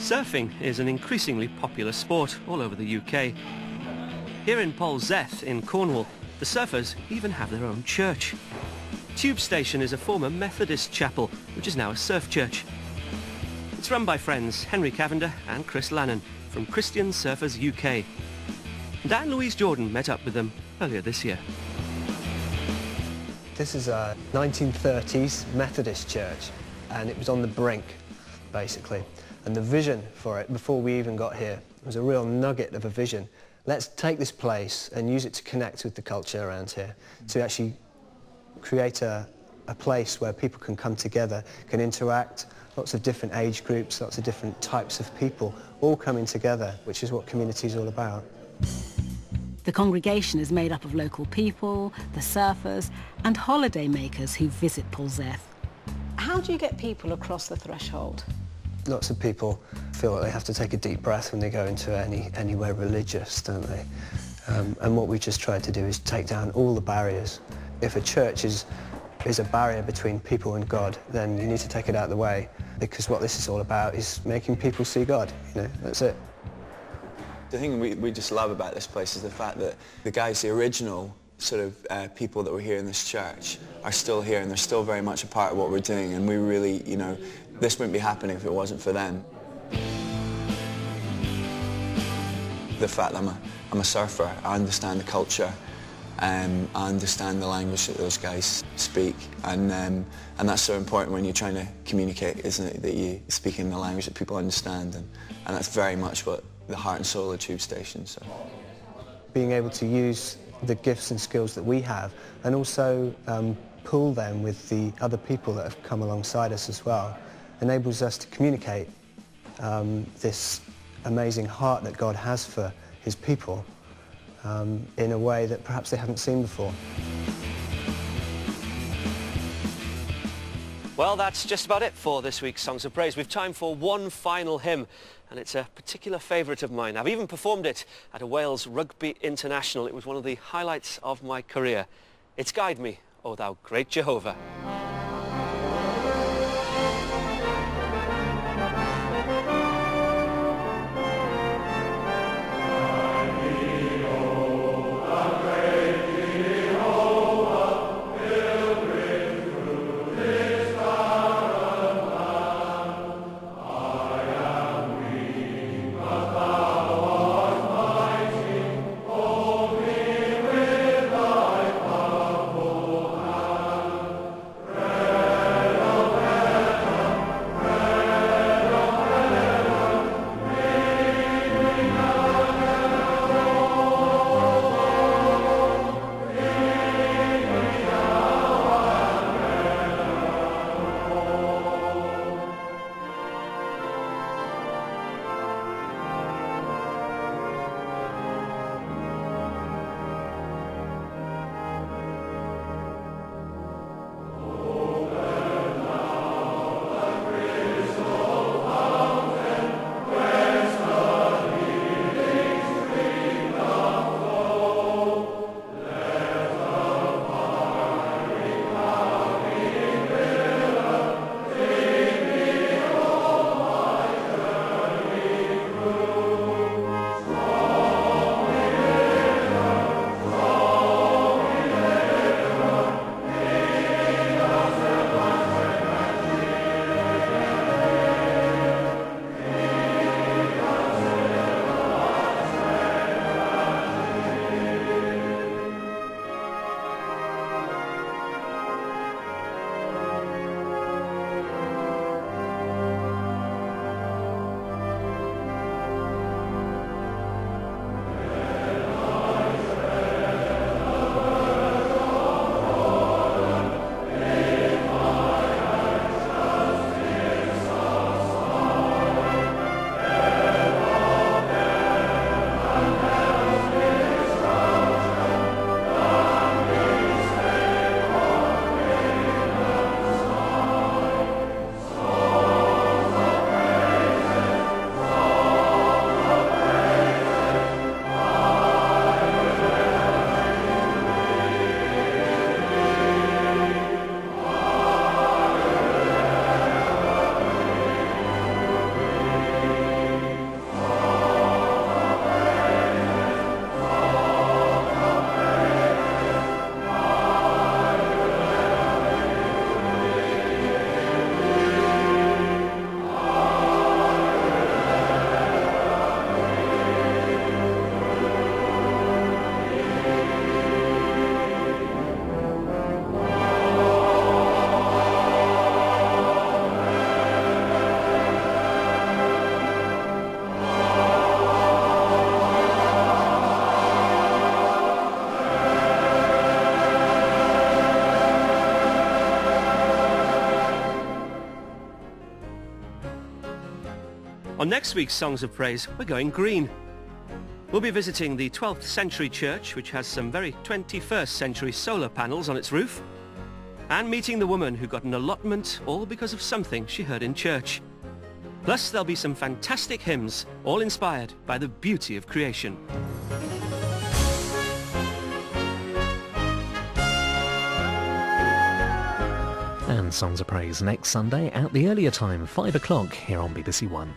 Surfing is an increasingly popular sport all over the UK. Here in Polzeath in Cornwall, the surfers even have their own church. Tubestation is a former Methodist chapel, which is now a surf church. It's run by friends Henry Cavender and Kris Lannan from Christian Surfers UK. Diane Louise Jordan met up with them earlier this year. This is a 1930s Methodist church, and it was on the brink, basically. And the vision for it, before we even got here, was a real nugget of a vision. Let's take this place and use it to connect with the culture around here, to actually create a place where people can come together, can interact, lots of different age groups, lots of different types of people, all coming together, which is what community is all about. The congregation is made up of local people, the surfers, and holiday makers who visit Polzeath. How do you get people across the threshold? Lots of people feel that they have to take a deep breath when they go into anywhere religious, don't they? And what we just tried to do is take down all the barriers. If a church is a barrier between people and God, then you need to take it out of the way, because what this is all about is making people see God, you know, that's it. The thing we just love about this place is the fact that the guys, the original sort of people that were here in this church, are still here, and they're still very much a part of what we're doing, and we really, you know, this wouldn't be happening if it wasn't for them. The fact that I'm a surfer, I understand the culture, I understand the language that those guys speak, and that's so important when you're trying to communicate, isn't it, that you speak in the language that people understand, and that's very much what the heart and soul of Tubestation. So, being able to use the gifts and skills that we have, and also pool them with the other people that have come alongside us as well, enables us to communicate this amazing heart that God has for his people in a way that perhaps they haven't seen before. Well, that's just about it for this week's Songs of Praise. We've time for one final hymn, and it's a particular favourite of mine. I've even performed it at a Wales Rugby International. It was one of the highlights of my career. It's Guide Me, O Thou Great Jehovah. On next week's Songs of Praise, we're going green. We'll be visiting the 12th century church, which has some very 21st century solar panels on its roof, and meeting the woman who got an allotment all because of something she heard in church. Plus, there'll be some fantastic hymns, all inspired by the beauty of creation. And Songs of Praise next Sunday at the earlier time, 5 o'clock, here on BBC One.